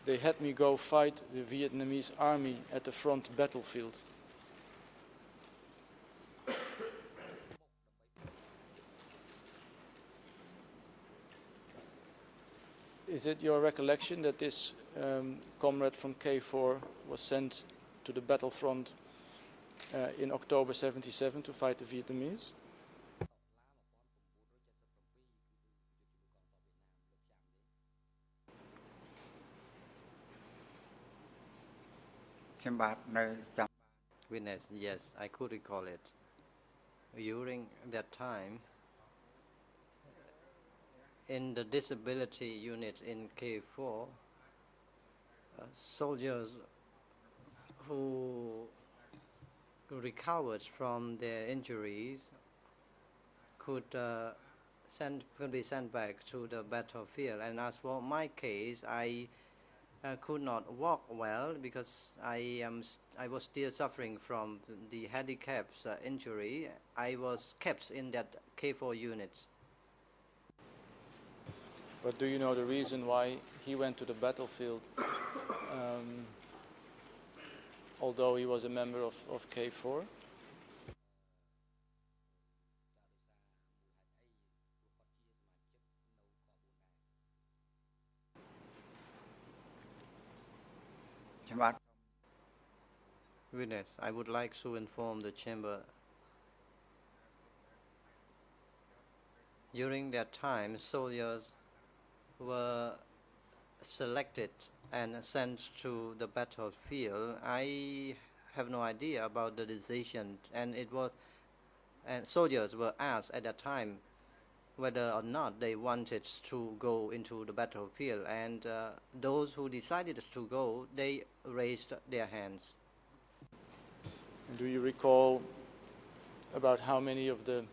they had me go fight the Vietnamese army at the front battlefield. Is it your recollection that this comrade from K4 was sent to the battlefront in October 77 to fight the Vietnamese? Witness, yes, I could recall it. During that time, in the disability unit in K4, soldiers who recovered from their injuries could be sent back to the battlefield. And as for my case, I could not walk well because I was still suffering from the handicaps injury. I was kept in that K4 unit. But do you know the reason why he went to the battlefield, although he was a member of K4? Witness, I would like to inform the chamber. During that time, soldiers were selected and sent to the battlefield. I have no idea about the decision, and soldiers were asked at that time whether or not they wanted to go into the battlefield, and those who decided to go, they raised their hands. And do you recall about how many of the,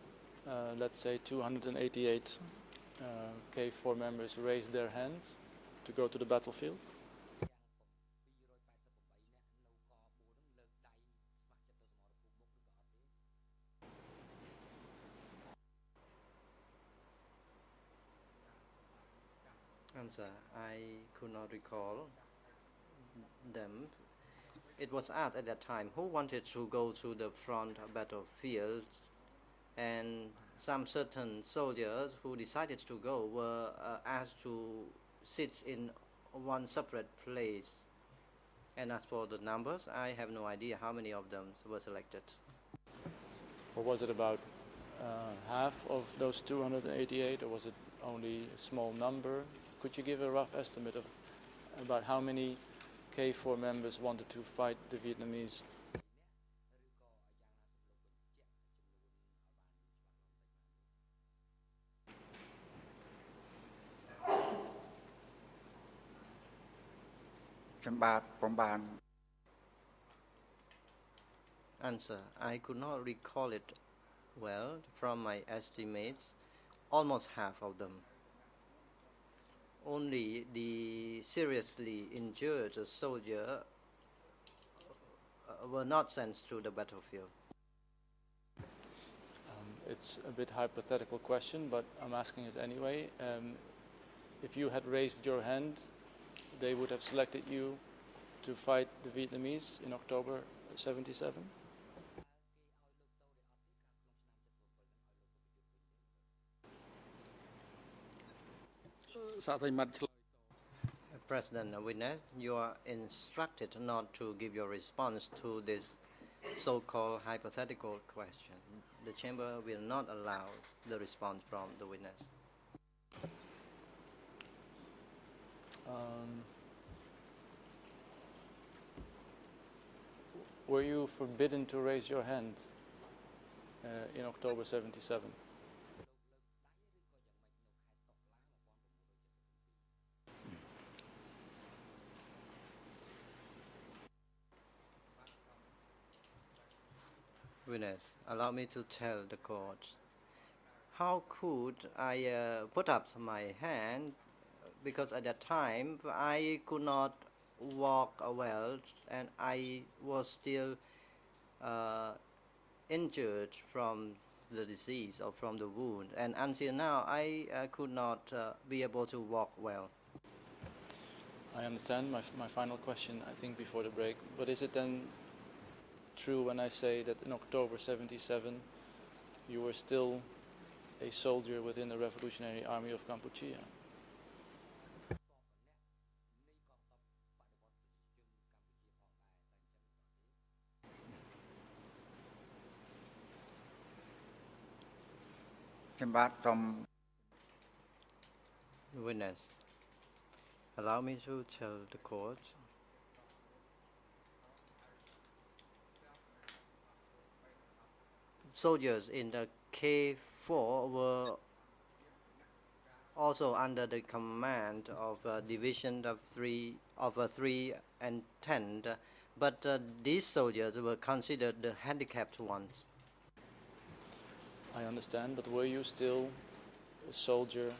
let's say, 288 K4 members raised their hands to go to the battlefield? Answer, I could not recall them. It was asked at that time who wanted to go to the front battlefield, and some certain soldiers who decided to go were asked to sit in one separate place. And as for the numbers, I have no idea how many of them were selected. Or was it about half of those 288, or was it only a small number? Could you give a rough estimate of about how many K4 members wanted to fight the Vietnamese? Answer, I could not recall it well. From my estimates, almost half of them. Only the seriously injured soldier were not sent to the battlefield. It's a bit hypothetical question, but I'm asking it anyway. If you had raised your hand, they would have selected you to fight the Vietnamese in October 77? President Witness, you are instructed not to give your response to this so-called hypothetical question. The chamber will not allow the response from the witness. Were you forbidden to raise your hand in October 77? Witness, allow me to tell the court. How could I put up my hand? Because at that time I could not walk well and I was still injured from the disease or from the wound, and until now I could not be able to walk well. I understand. My final question, I think, before the break. But is it then true when I say that in October 77 you were still a soldier within the Revolutionary Army of Cambodia? Witness, allow me to tell the court. Soldiers in the K4 were also under the command of division of 3 and 10, but these soldiers were considered the handicapped ones. I understand, but were you still a soldier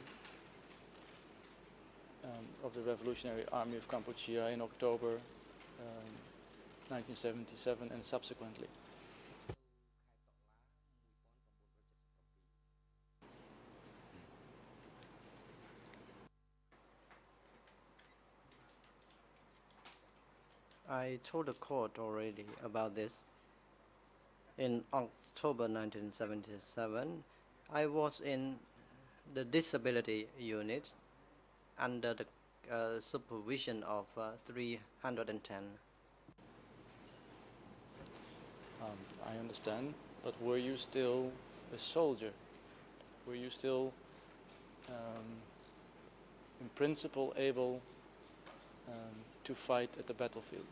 of the Revolutionary Army of Cambodia in October 1977 and subsequently? I told the court already about this. In October 1977, I was in the disability unit under the supervision of 310. I understand, but were you still a soldier? Were you still, in principle, able to fight at the battlefield?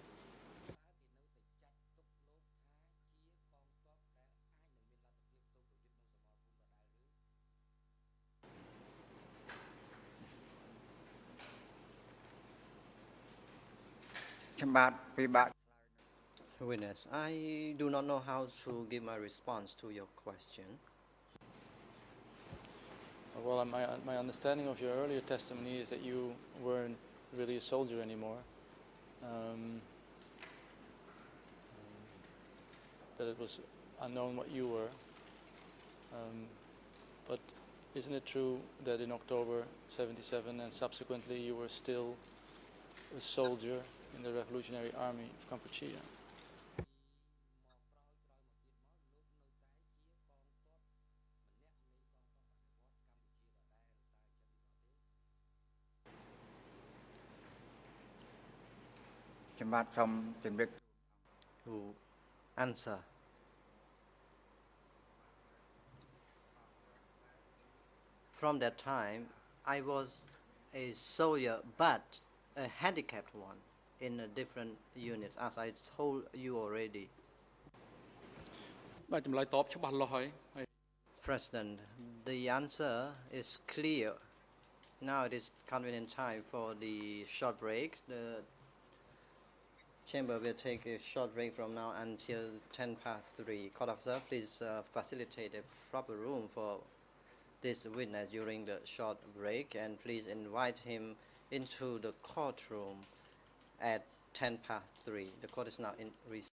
Witness, I do not know how to give my response to your question. Well, my understanding of your earlier testimony is that you weren't really a soldier anymore. That it was unknown what you were. But isn't it true that in October 77 and subsequently you were still a soldier in the Revolutionary Army of Cambodia? To answer. From that time, I was a soldier, but a handicapped one in a different unit, as I told you already. President, the answer is clear. Now it is convenient time for the short break. The chamber will take a short break from now until 3:10. Court officer, please facilitate a proper room for this witness during the short break, and please invite him into the courtroom at 3:10. The court is now in recess.